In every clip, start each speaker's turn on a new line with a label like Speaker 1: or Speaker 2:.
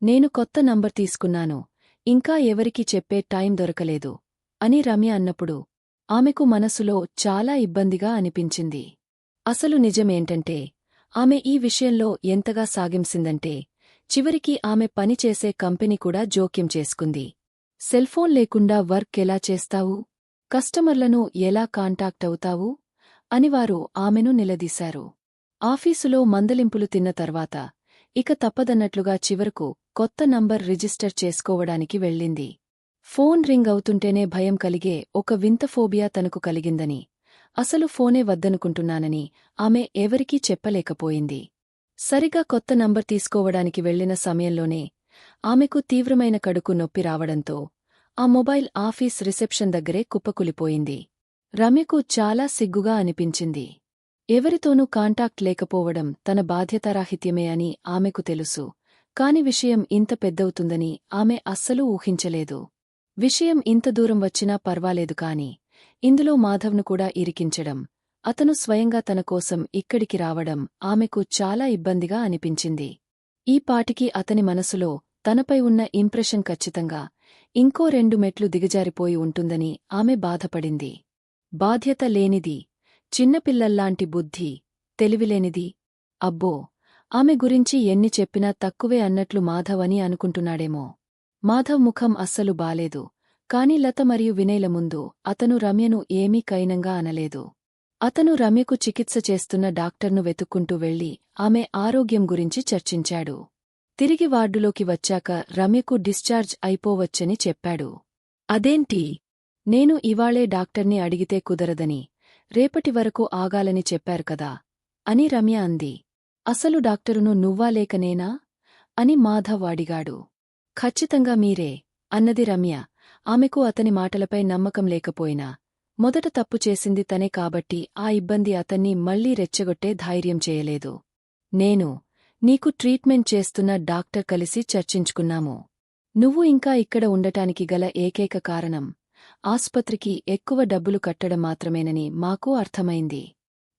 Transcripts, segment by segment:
Speaker 1: నేను కొత్త నంబర్ తీసుకున్నాను, ఇంకా ఎవరికీ చెప్పే టైం దొరకలేదు అని రమ్య అన్నప్పుడు ఆమెకు మనసులో చాలా ఇబ్బందిగా అనిపించింది. అసలు నిజమేంటంటే ఆమె ఈ విషయంలో ఎంతగా సాగింసిందంటే చివరికి ఆమె పనిచేసే కంపెనీ కూడా జోక్యం చేసుకుంది. సెల్ఫోన్ లేకుండా వర్క్ ఎలా చేస్తావు, కస్టమర్లను ఎలా కాంటాక్ట్ అవుతావు అని వారు ఆమెను నిలదీశారు. ఆఫీసులో మందలింపులు తిన్న తర్వాత ఇక తప్పదన్నట్లుగా చివరకు కొత్త నంబర్ రిజిస్టర్ చేసుకోవడానికి వెళ్ళింది. ఫోన్ రింగ్ అవుతుంటేనే భయం కలిగే ఒక వింత ఫోబియా తనకు కలిగిందని, అసలు ఫోనే వద్దనుకుంటున్నానని ఆమె ఎవరికీ చెప్పలేకపోయింది. సరిగా కొత్త నంబర్ తీసుకోవడానికి వెళ్లిన సమయంలోనే ఆమెకు తీవ్రమైన కడుపు నొప్పి రావడంతో ఆ మొబైల్ ఆఫీస్ రిసెప్షన్ దగ్గరే కుప్పకూలిపోయింది. రమ్యకు చాలా సిగ్గుగా అనిపించింది. ఎవరితోనూ కాంటాక్ట్ లేకపోవడం తన బాధ్యతారాహిత్యమే అని ఆమెకు తెలుసు. కాని విషయం ఇంత పెద్దవుతుందని ఆమె అస్సలు ఊహించలేదు. విషయం ఇంత దూరం వచ్చినా పర్వాలేదు కాని ఇందులో మాధవ్ను కూడా ఇరికించడం, అతను స్వయంగా తన కోసం ఇక్కడికి రావడం ఆమెకు చాలా ఇబ్బందిగా అనిపించింది. ఈ పాటికి అతని మనసులో తనపై ఉన్న ఇంప్రెషన్ ఖచ్చితంగా ఇంకో 2 మెట్లు దిగజారిపోయి ఉంటుందని ఆమె బాధపడింది. బాధ్యత లేనిది, చిన్నపిల్లల్లాంటి బుద్ధి, తెలివిలేనిది. అబ్బో, ఆమె గురించి ఎన్ని చెప్పినా తక్కువే అన్నట్లు మాధవ్ అని అనుకుంటున్నాడేమో. మాధవ్ ముఖం అస్సలు బాలేదు. కాని లత మరియు వినయ్ల ముందు అతను రమ్యను ఏమీ కైనంగా అనలేదు. అతను రమ్యకు చికిత్స చేస్తున్న డాక్టర్ను వెతుక్కుంటూ వెళ్లి ఆమె ఆరోగ్యం గురించి చర్చించాడు. తిరిగి వార్డులోకి వచ్చాక రమ్యకు డిశ్చార్జ్ అయిపోవచ్చని చెప్పాడు. అదేంటి? నేను ఇవాళే డాక్టర్ని అడిగితే కుదరదని, రేపటి వరకు ఆగాలని చెప్పారు కదా అని రమ్య అంది. అసలు డాక్టరును నువ్వా లేక నేనా అని మాధవ్ అడిగాడు. ఖచ్చితంగా మీరే అన్నది రమ్య. ఆమెకు అతని మాటలపై నమ్మకం లేకపోయినా మొదట తప్పు చేసింది తనే కాబట్టి ఆ ఇబ్బంది అతన్ని మళ్లీ రెచ్చగొట్టే ధైర్యం చేయలేదు. నేను నీకు ట్రీట్మెంట్ చేస్తున్న డాక్టర్ కలిసి చర్చించుకున్నాము. నువ్వు ఇంకా ఇక్కడ ఉండటానికి గల ఏకైక కారణం ఆస్పత్రికి ఎక్కువ డబ్బులు కట్టడం మాత్రమేనని మాకు అర్థమైంది.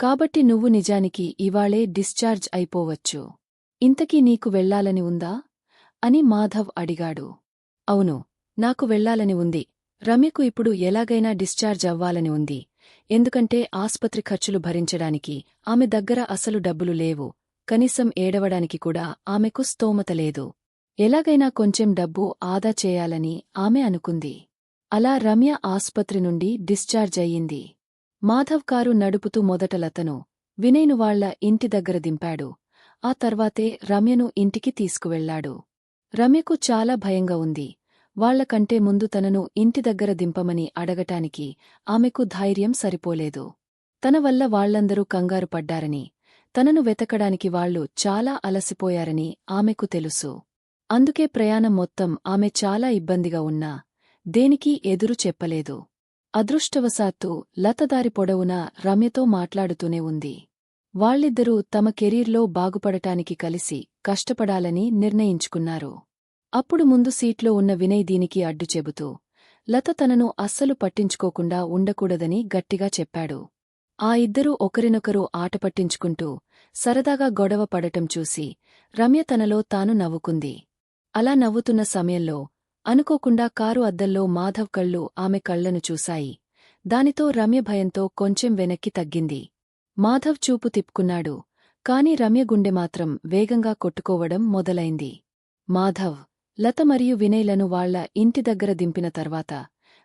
Speaker 1: కాబట్టి నువ్వు నిజానికి ఇవాళే డిశ్చార్జ్ అయిపోవచ్చు. ఇంతకీ నీకు వెళ్లాలని ఉందా అని మాధవ్ అడిగాడు. అవును, నాకు వెళ్లాలని ఉంది. రమ్యకు ఇప్పుడు ఎలాగైనా డిశ్చార్జ్ అవ్వాలని ఉంది. ఎందుకంటే ఆస్పత్రి ఖర్చులు భరించడానికి ఆమె దగ్గర అసలు డబ్బులు లేవు. కనీసం ఏడవడానికి కూడా ఆమెకు స్తోమత లేదు. ఎలాగైనా కొంచెం డబ్బు ఆదా చేయాలని ఆమె అనుకుంది. అలా రమ్య ఆస్పత్రి నుండి డిశ్చార్జ్ అయ్యింది. మాధవ్ కారు నడుపుతూ మొదట లతను, వినయ్ను వాళ్ల ఇంటి దగ్గర దింపాడు. ఆ తర్వాతే రమ్యను ఇంటికి తీసుకువెళ్లాడు. రమ్యకు చాలా భయంగా ఉంది. వాళ్లకంటే ముందు తనను ఇంటి దగ్గర దింపమని అడగటానికి ఆమెకు ధైర్యం సరిపోలేదు. తన వల్ల వాళ్లందరూ కంగారు పడ్డారని, తనను వెతకడానికి వాళ్లు చాలా అలసిపోయారని ఆమెకు తెలుసు. అందుకే ప్రయాణం మొత్తం ఆమె చాలా ఇబ్బందిగా ఉన్నా దేనికీ ఎదురు చెప్పలేదు. అదృష్టవశాత్తు లత దారి పొడవునా రమ్యతో మాట్లాడుతూనే ఉంది. వాళ్ళిద్దరూ తమ కెరీర్లో బాగుపడటానికి కలిసి కష్టపడాలని నిర్ణయించుకున్నారు. అప్పుడు ముందు సీట్లో ఉన్న వినయ్ దీనికి అడ్డు చెబుతూ లత తనను అస్సలు పట్టించుకోకుండా ఉండకూడదని గట్టిగా చెప్పాడు. ఆ ఇద్దరూ ఒకరినొకరు ఆటపట్టించుకుంటూ సరదాగా గొడవ పడటం చూసి రమ్య తనలో తాను నవ్వుకుంది. అలా నవ్వుతున్న సమయంలో అనుకోకుండా కారు అద్దంలో మాధవ్ కళ్ళు ఆమె కళ్లను చూశాయి. దానితో రమ్య భయంతో కొంచెం వెనక్కి తగ్గింది. మాధవ్ చూపు తిప్పుకున్నాడు. కాని రమ్య గుండె మాత్రం వేగంగా కొట్టుకోవడం మొదలైంది. మాధవ్ లత మరియు వినయ్లను వాళ్ల ఇంటి దగ్గర దింపిన తర్వాత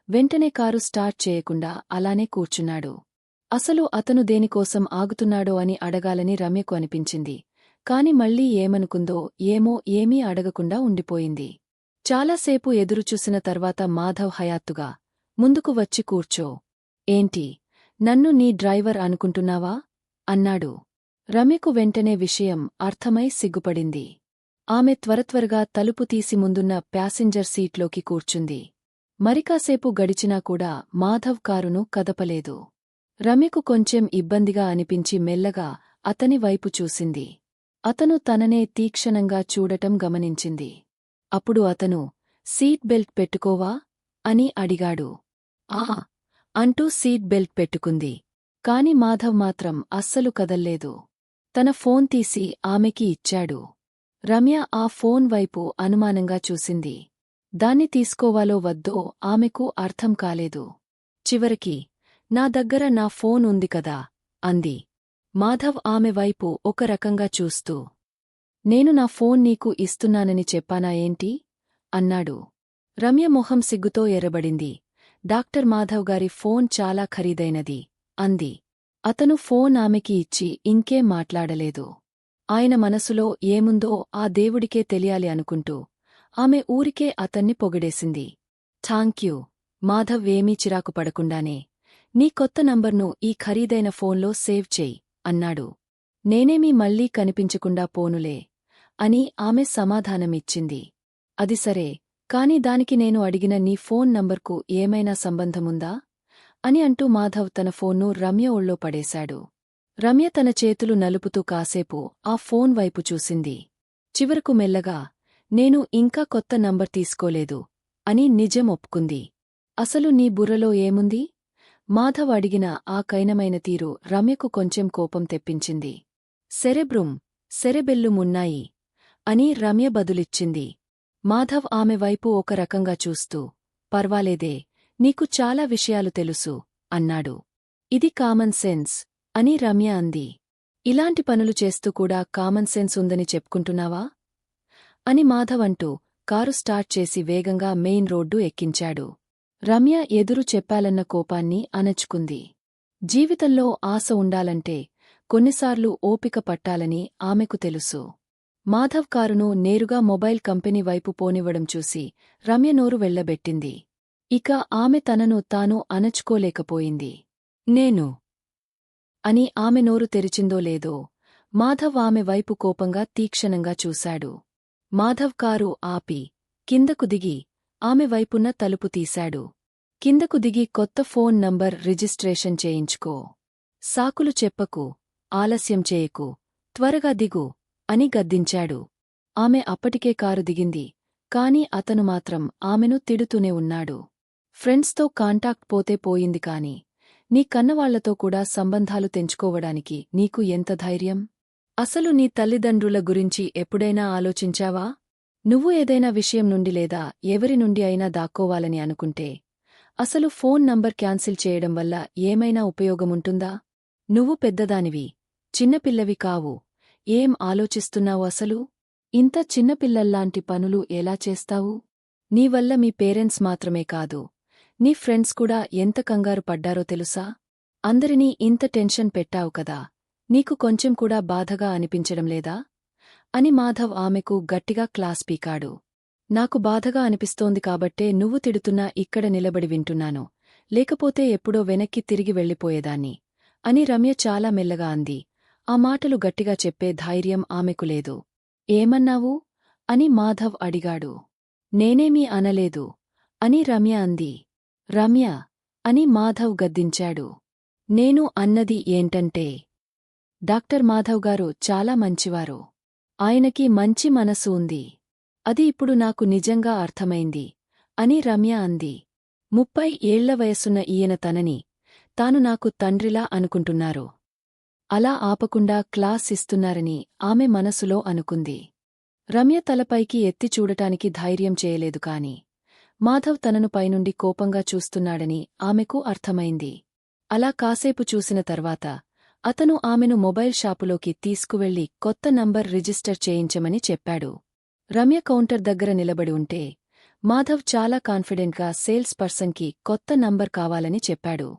Speaker 1: వెంటనే కారు స్టార్ట్ చేయకుండా అలానే కూర్చున్నాడు. అసలు అతను దేనికోసం ఆగుతున్నాడో అని అడగాలని రమ్యకు అనిపించింది. కాని మళ్లీ ఏమనుకుందో ఏమో ఏమీ అడగకుండా ఉండిపోయింది. చాలాసేపు ఎదురుచూసిన తర్వాత మాధవ్ హయాత్తుగా, ముందుకు వచ్చి కూర్చో. ఏంటి, నన్ను నీ డ్రైవర్ అనుకుంటున్నావా అన్నాడు. రమ్యకు వెంటనే విషయం అర్థమై సిగ్గుపడింది. ఆమె త్వరత్వరగా తలుపు తీసి ముందున్న ప్యాసింజర్ సీట్లోకి కూర్చుంది. మరికాసేపు గడిచినా కూడా మాధవ్ కారును కదపలేదు. రమ్యకు కొంచెం ఇబ్బందిగా అనిపించి మెల్లగా అతని వైపు చూసింది. అతను తననే తీక్షణంగా చూడటం గమనించింది. అప్పుడు అతను, సీట్ బెల్ట్ పెట్టుకోవా అని అడిగాడు. ఆ అంటూ సీట్ బెల్ట్ పెట్టుకుంది. కాని మాధవ్ మాత్రం అస్సలు కదల్లేదు. తన ఫోన్ తీసి ఆమెకి ఇచ్చాడు. రమ్య ఆ ఫోన్ వైపు అనుమానంగా చూసింది. దాన్ని తీసుకోవాలో వద్దో ఆమెకు అర్థం కాలేదు. చివరికి, నా దగ్గర నా ఫోన్ ఉంది కదా, అంది. మాధవ్ ఆమె వైపు ఒక రకంగా చూస్తూ. నేను నా ఫోన్ నీకు ఇస్తున్నానని చెప్పానా ఏంటి? అన్నాడు. రమ్య మొహం సిగ్గుతో ఎర్రబడింది. డాక్టర్ మాధవ్ గారి ఫోన్ చాలా ఖరీదైనది, అంది. అతను ఫోన్ ఆమెకి ఇచ్చి ఇంకేం మాట్లాడలేదు. ఆయన మనసులో ఏముందో ఆ దేవుడికే తెలియాలి అనుకుంటూ ఆమె ఊరికే అతన్ని పొగిడేసింది. థాంక్యూ. మాధవ్ ఏమీ చిరాకు పడకుండానే, నీ కొత్త నంబర్ను ఈ ఖరీదైన ఫోన్లో సేవ్ చెయ్, అన్నాడు. నేనేమీ మళ్ళీ కనిపించకుండా పోనులే, అని ఆమె సమాధానమిచ్చింది. అది సరే, కాని దానికి నేను అడిగిన నీ ఫోన్ నంబర్కు ఏమైనా సంబంధముందా? అని అంటూ మాధవ్ తన ఫోన్ను రమ్య ఒళ్ళో పడేశాడు. రమ్య తన చేతులు నలుపుతూ కాసేపు ఆ ఫోన్ వైపు చూసింది. చివరకు మెల్లగా, నేను ఇంకా కొత్త నంబర్ తీసుకోలేదు, అని నిజం ఒప్పుకుంది. అసలు నీ బుర్రలో ఏముంది? మాధవ్ అడిగిన ఆ కైనమైన తీరు రమ్యకు కొంచెం కోపం తెప్పించింది. సెరెబెల్లుమున్నాయి, అని రమ్య బదులిచ్చింది. మాధవ్ ఆమె వైపు ఒక రకంగా చూస్తూ, పర్వాలేదే, నీకు చాలా విషయాలు తెలుసు, అన్నాడు. ఇది కామన్ సెన్స్, అని రమ్య అంది. ఇలాంటి పనులు చేస్తూ కూడా కామన్ సెన్స్ ఉందని చెప్పుకుంటున్నావా? అని మాధవ్ అంటూ కారు స్టార్ట్ చేసి వేగంగా మెయిన్ రోడ్డు ఎక్కించాడు. రమ్య ఎదురు చెప్పాలన్న కోపాన్ని అణచుకుంది. జీవితంలో ఆశ ఉండాలంటే కొన్నిసార్లు ఓపిక పట్టాలని ఆమెకు తెలుసు. మాధవ్ కారును నేరుగా మొబైల్ కంపెనీ వైపు పోనివ్వడం చూసి రమ్య నోరు వెళ్లబెట్టింది. ఇక ఆమె తనను తాను అణచుకోలేకపోయింది. నేను అని ఆమె నోరు తెరిచిందో లేదో, మాధవ్ ఆమె వైపు కోపంగా తీక్షణంగా చూశాడు. మాధవ్ కారు ఆపి, కిందకు దిగి, ఆమె వైపున్న తలుపు తీశాడు. కిందకు దిగి కొత్త ఫోన్ నంబర్ రిజిస్ట్రేషన్ చేయించుకో. సాకులు చెప్పకు, ఆలస్యం చేయకు, త్వరగా దిగు, అని గద్దించాడు. ఆమె అప్పటికే కారు దిగింది, కాని అతను మాత్రం ఆమెను తిడుతూనే ఉన్నాడు. ఫ్రెండ్స్తో కాంటాక్ట్ పోతే పోయింది కాని, నీ కన్నవాళ్లతో కూడా సంబంధాలు తెంచుకోవడానికి నీకు ఎంత ధైర్యం? అసలు నీ తల్లిదండ్రుల గురించి ఎప్పుడైనా ఆలోచించావా? నువ్వు ఏదైనా విషయం నుండి లేదా ఎవరి నుండి అయినా దాక్కోవాలని అనుకుంటే, అసలు ఫోన్ నంబర్ క్యాన్సిల్ చేయడం వల్ల ఏమైనా ఉపయోగముంటుందా? నువ్వు పెద్దదానివి, చిన్నపిల్లవి కావు. ఏం ఆలోచిస్తున్నావు అసలు? ఇంత చిన్నపిల్లల్లాంటి పనులు ఎలా చేస్తావు? నీవల్ల మీ పేరెంట్స్ మాత్రమే కాదు, నీ ఫ్రెండ్స్ కూడా ఎంత కంగారు పడ్డారో తెలుసా? అందరినీ ఇంత టెన్షన్ పెట్టావు కదా, నీకు కొంచెం కూడా బాధగా అనిపించడం లేదా? అని మాధవ్ ఆమెకు గట్టిగా క్లాస్ పీకాడు. నాకు బాధగా అనిపిస్తోంది కాబట్టే నువ్వు తిడుతున్నా ఇక్కడ నిలబడి వింటున్నాను, లేకపోతే ఎప్పుడో వెనక్కి తిరిగి వెళ్ళిపోయేదాన్ని, అని రమ్య చాలా మెల్లగా అంది. ఆ మాటలు గట్టిగా చెప్పే ధైర్యం ఆమెకు లేదు. ఏమన్నావు? అని మాధవ్ అడిగాడు. నేనేమీ అనలేదు, అని రమ్య అంది. రమ్య, అని మాధవ్ గద్దించాడు. నేను అన్నది ఏంటంటే, డాక్టర్ మాధవ్ గారు చాలా మంచివారు. ఆయనకి మంచి మనసు ఉంది. అది ఇప్పుడు నాకు నిజంగా అర్థమైంది, అని రమ్య అంది. 30 ఏళ్ల వయసున్న ఈయన తనని, తాను నాకు తండ్రిలా అనుకుంటున్నారు. అలా ఆపకుండా క్లాస్ ఇస్తున్నారని ఆమె మనసులో అనుకుంది. రమ్య తలపైకి ఎత్తి చూడటానికి ధైర్యం చేయలేదు కాని, మాధవ్ తనను పైనుండి కోపంగా చూస్తున్నాడని ఆమెకు అర్థమైంది. అలా కాసేపు చూసిన తర్వాత అతను ఆమెను మొబైల్ షాపులోకి తీసుకువెళ్లి కొత్త నంబర్ రిజిస్టర్ చేయించమని చెప్పాడు. రమ్య కౌంటర్ దగ్గర నిలబడి ఉంటే, మాధవ్ చాలా కాన్ఫిడెంట్గా సేల్స్ పర్సన్కి కొత్త నంబర్ కావాలని చెప్పాడు.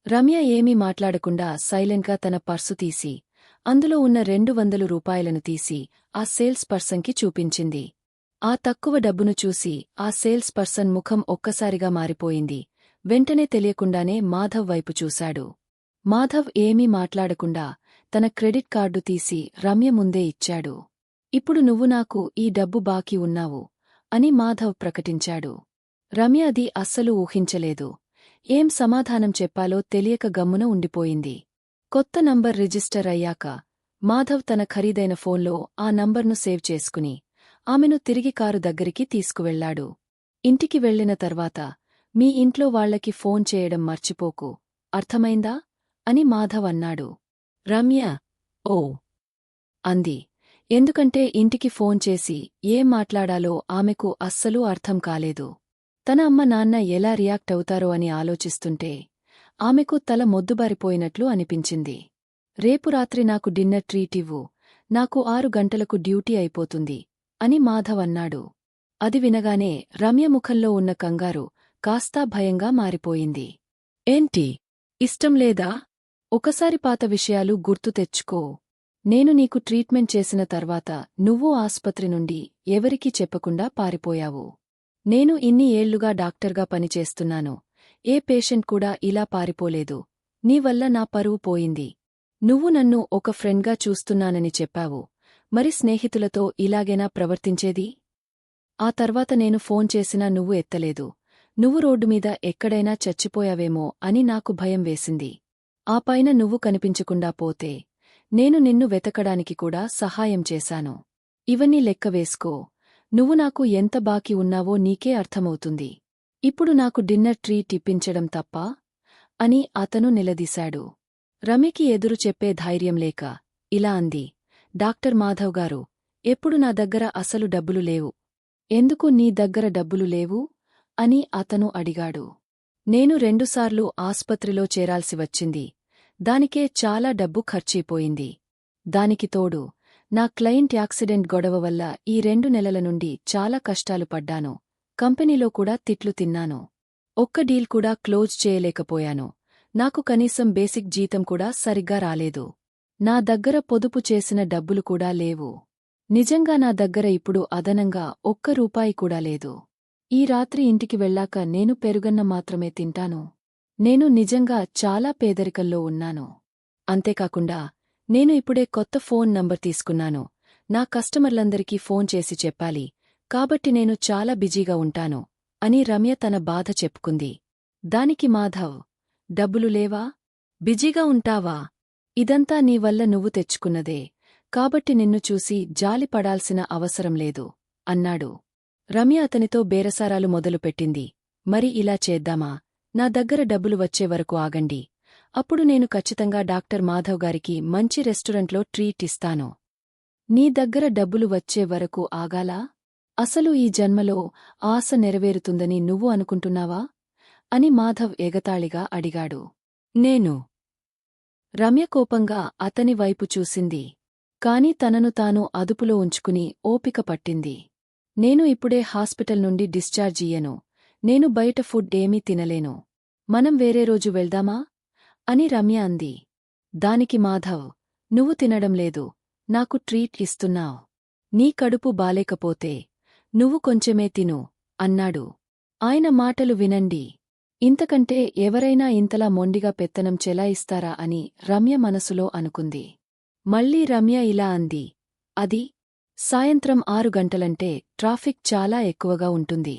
Speaker 1: రమ్య ఏమీ మాట్లాడకుండా సైలెంట్గా తన పర్సు తీసి, అందులో ఉన్న 200 రూపాయలను తీసి ఆ సేల్స్ పర్సన్కి చూపించింది. ఆ తక్కువ డబ్బును చూసి ఆ సేల్స్ పర్సన్ ముఖం ఒక్కసారిగా మారిపోయింది. వెంటనే తెలియకుండానే మాధవ్ వైపు చూశాడు. మాధవ్ ఏమీ మాట్లాడకుండా తన క్రెడిట్ కార్డు తీసి రమ్య ముందే ఇచ్చాడు. ఇప్పుడు నువ్వు నాకు ఈ డబ్బు బాకీ ఉన్నావు, అని మాధవ్ ప్రకటించాడు. రమ్య అది అస్సలు ఊహించలేదు. ఏం సమాధానం చెప్పాలో తెలియక గమ్మున ఉండిపోయింది. కొత్త నంబర్ రిజిస్టర్ అయ్యాక మాధవ్ తన ఖరీదైన ఫోన్లో ఆ నంబర్ను సేవ్ చేసుకుని ఆమెను తిరిగి కారు దగ్గరికి తీసుకువెళ్లాడు. ఇంటికి వెళ్లిన తర్వాత, మీ ఇంట్లో వాళ్లకి ఫోన్ చేయడం మర్చిపోకు, అర్థమైందా? అని మాధవ్ అన్నాడు. రమ్య, ఓ, అంది. ఎందుకంటే ఇంటికి ఫోన్ చేసి ఏం మాట్లాడాలో ఆమెకు అస్సలు అర్థం కాలేదు. తన అమ్మ నాన్న ఎలా రియాక్ట్ అవుతారో అని ఆలోచిస్తుంటే ఆమెకు తల మొద్దుబారిపోయినట్లు అనిపించింది. రేపు రాత్రి నాకు డిన్నర్ ట్రీట్ ఇవ్వు, నాకు 6 గంటలకు డ్యూటీ అయిపోతుంది అని మాధవ్ అన్నాడు. అది వినగానే రమ్య ముఖంలో ఉన్న కంగారు కాస్తా భయంగా మారిపోయింది. ఏంటి, ఇష్టం లేదా? ఒకసారి పాత విషయాలు గుర్తు తెచ్చుకో. నేను నీకు ట్రీట్మెంట్ చేసిన తర్వాత నువ్వు ఆస్పత్రి నుండి ఎవరికీ చెప్పకుండా పారిపోయావు. నేను ఇన్ని ఏళ్లుగా డాక్టర్గా పనిచేస్తున్నాను. ఏ పేషెంట్ కూడా ఇలా పారిపోలేదు. నీవల్ల నా పరువు పోయింది. నువ్వు నన్ను ఒక ఫ్రెండ్గా చూస్తున్నానని చెప్పావు. మరి స్నేహితులతో ఇలాగేనా ప్రవర్తించేది? ఆ తర్వాత నేను ఫోన్ చేసినా నువ్వు ఎత్తలేదు. నువ్వు రోడ్డుమీద ఎక్కడైనా చచ్చిపోయావేమో అని నాకు భయం వేసింది. ఆ పైన నువ్వు కనిపించకుండా పోతే నేను నిన్ను వెతకడానికి కూడా సహాయం చేశాను. ఇవన్నీ లెక్కవేసుకో. నువ్వు నాకు ఎంత బాకీ ఉన్నావో నీకే అర్థమవుతుంది. ఇప్పుడు నాకు డిన్నర్ ట్రీట్ ఇప్పించడం తప్పా? అని అతను నిలదీశాడు. రమ్యకి ఎదురు చెప్పే ధైర్యం లేక ఇలా అంది. డాక్టర్ మాధవ్ గారు, ఎప్పుడు నా దగ్గర అసలు డబ్బులు లేవు. ఎందుకు నీ దగ్గర డబ్బులు లేవు? అని అతను అడిగాడు. నేను 2 సార్లు ఆస్పత్రిలో చేరాల్సి వచ్చింది. దానికే చాలా డబ్బు ఖర్చయిపోయింది. దానికి తోడు నా క్లయింట్ యాక్సిడెంట్ గొడవ వల్ల ఈ 2 నెలల నుండి చాలా కష్టాలు పడ్డాను. కంపెనీలో కూడా తిట్లు తిన్నాను. ఒక్క డీల్ కూడా క్లోజ్ చేయలేకపోయాను. నాకు కనీసం బేసిక్ జీతం కూడా సరిగ్గా రాలేదు. నా దగ్గర పొదుపు చేసిన డబ్బులు కూడా లేవు. నిజంగా నా దగ్గర ఇప్పుడు అదనంగా ఒక్క రూపాయి కూడా లేదు. ఈ రాత్రి ఇంటికి వెళ్ళాక నేను పెరుగన్నం మాత్రమే తింటాను. నేను నిజంగా చాలా పేదరికంలో ఉన్నాను. అంతేకాకుండా నేను ఇప్పుడే కొత్త ఫోన్ నంబర్ తీసుకున్నాను. నా కస్టమర్లందరికీ ఫోన్ చేసి చెప్పాలి. కాబట్టి నేను చాలా బిజీగా ఉంటాను అని రమ్య తన బాధ చెప్పుకుంది. దానికి మాధవ్, డబ్బులు లేవా? బిజీగా ఉంటావా? ఇదంతా నీ వల్ల నువ్వు తెచ్చుకున్నదే. కాబట్టి నిన్ను చూసి జాలిపడాల్సిన అవసరం లేదు అన్నాడు. రమ్య అతనితో బేరసారాలు మొదలుపెట్టింది. మరి ఇలా చేద్దామా? నా దగ్గర డబ్బులు వచ్చే వరకు ఆగండి. అప్పుడు నేను ఖచ్చితంగా డాక్టర్ మాధవ్ గారికి మంచి రెస్టారెంట్లో ట్రీట్ ఇస్తాను. నీ దగ్గర డబ్బులు వచ్చే వరకు ఆగాలా? అసలు ఈ జన్మలో ఆశ నెరవేరుతుందని నువ్వు అనుకుంటున్నావా? అని మాధవ్ ఎగతాళిగా అడిగాడు. నేను. రమ్య కోపంగా అతని వైపు చూసింది. కాని తనను తాను అదుపులో ఉంచుకుని ఓపిక పట్టింది. నేను ఇప్పుడే హాస్పిటల్ నుండి డిశ్చార్జ్ ఇయ్యను. నేను బయట ఫుడ్ ఏమీ తినలేను. మనం వేరే రోజు వెళ్దామా? అని రమ్య అంది. దానికి మాధవ్, నువ్వు తినడం లేదు, నాకు ట్రీట్ ఇస్తున్నావ్. నీ కడుపు బాలేకపోతే నువ్వు కొంచెమే తిను అన్నాడు. ఆయన మాటలు వినండి. ఇంతకంటే ఎవరైనా ఇంతలా మొండిగా పెత్తనం చెలాయిస్తారా అని రమ్య మనసులో అనుకుంది. మళ్ళీ రమ్య ఇలా అంది. అది సాయంత్రం 6 గంటలంటే ట్రాఫిక్ చాలా ఎక్కువగా ఉంటుంది.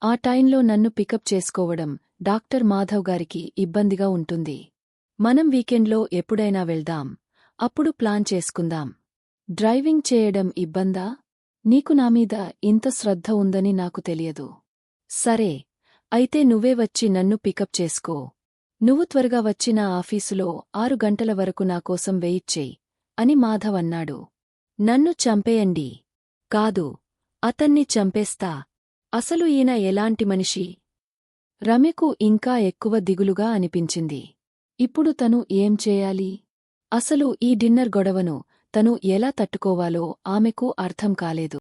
Speaker 1: ఆ టైంలో నన్ను పికప్ చేసుకోవడం డాక్టర్ మాధవ్ గారికి ఇబ్బందిగా ఉంటుంది. మనం వీకెండ్లో ఎప్పుడైనా వెళ్దాం. అప్పుడు ప్లాన్ చేసుకుందాం. డ్రైవింగ్ చేయడం ఇబ్బందా? నీకు నామీద ఇంత శ్రద్ధ ఉందని నాకు తెలియదు. సరే, అయితే నువ్వే వచ్చి నన్ను పికప్ చేసుకో. నువ్వు త్వరగా వచ్చి నా ఆఫీసులో 6 గంటల వరకు నాకోసం వెయిట్ చెయ్ అని మాధవ్ అన్నాడు. నన్ను చంపేయండి. కాదు, అతన్ని చంపేస్తా. అసలు ఈయన ఎలాంటి మనిషి? రమ్యకు ఇంకా ఎక్కువ దిగులుగా అనిపించింది. ఇప్పుడు తను ఏం చేయాలి? అసలు ఈ డిన్నర్ గొడవను తను ఎలా తట్టుకోవాలో ఆమెకు అర్థం కాలేదు.